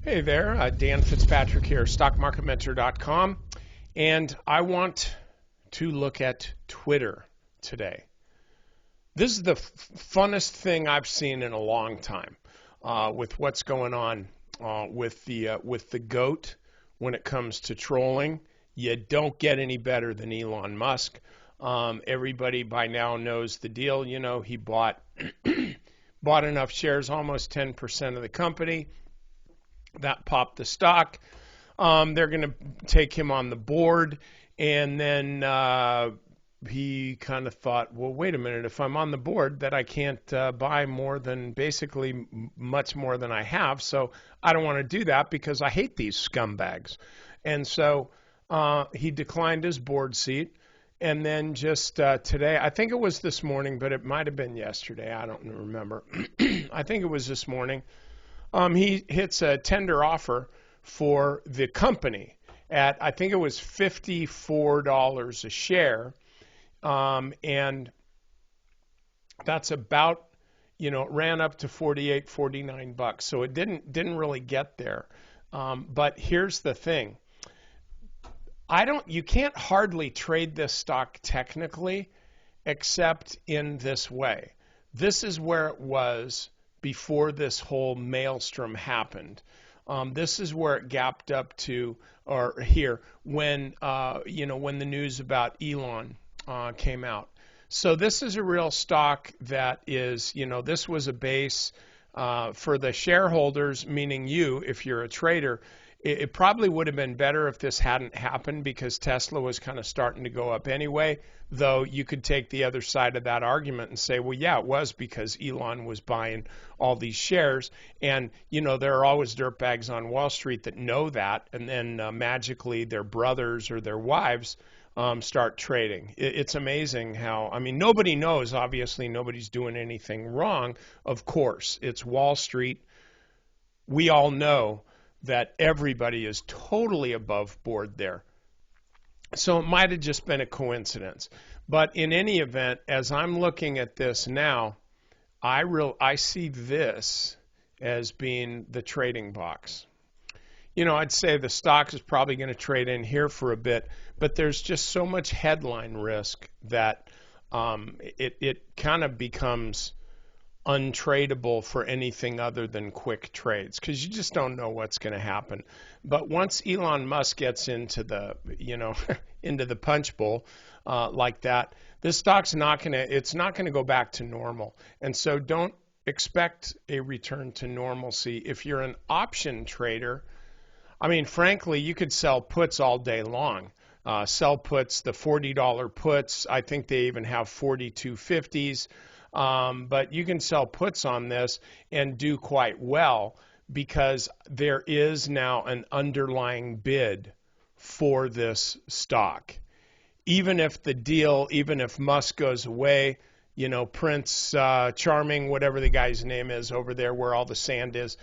Hey there, Dan Fitzpatrick here, stockmarketmentor.com, and I want to look at Twitter today. This is the funnest thing I've seen in a long time with what's going on with the GOAT when it comes to trolling. You don't get any better than Elon Musk. Everybody by now knows the deal. You know, he bought bought enough shares, almost 10% of the company. That popped the stock. They're going to take him on the board. And then he kind of thought, well, wait a minute. If I'm on the board, that I can't buy more than basically much more than I have. So I don't want to do that because I hate these scumbags. And so he declined his board seat. And then just today, I think it was this morning, but it might have been yesterday. I don't remember. I think it was this morning. He hits a tender offer for the company at, I think it was $54 a share. And that's about, it ran up to 48, 49 bucks. So it didn't really get there. But here's the thing. You can't hardly trade this stock technically except in this way. This is where it was before this whole maelstrom happened. This is where it gapped up to, or here, when the news about Elon came out. So this is a real stock that is, this was a base for the shareholders, meaning you, if you're a trader. It probably would have been better if this hadn't happened because Tesla was kind of starting to go up anyway, though you could take the other side of that argument and say, well, yeah, it was because Elon was buying all these shares. And, there are always dirtbags on Wall Street that know that, and then magically their brothers or their wives start trading. It's amazing how, nobody knows. Obviously, nobody's doing anything wrong. Of course, it's Wall Street. We all know that everybody is totally above board there. So it might have just been a coincidence. But in any event, as I'm looking at this now, I see this as being the trading box. I'd say the stock is probably going to trade in here for a bit, but there's just so much headline risk that it kind of becomes untradeable for anything other than quick trades because you just don't know what's going to happen. But once Elon Musk gets into the into the punch bowl like that, this stock's not going to go back to normal. And so don't expect a return to normalcy. If you're an option trader, frankly, you could sell puts all day long. Sell puts, the $40 puts. I think they even have 42.50s. But you can sell puts on this and do quite well because there is now an underlying bid for this stock. Even if Musk goes away, Prince Charming, whatever the guy's name is over there where all the sand is,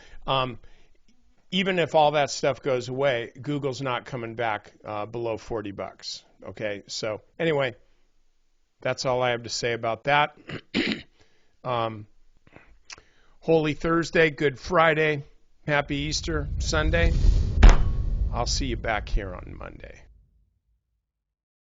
even if all that stuff goes away, Google's not coming back below 40 bucks. Okay, so anyway, that's all I have to say about that. Holy Thursday, Good Friday, Happy Easter Sunday. I'll see you back here on Monday.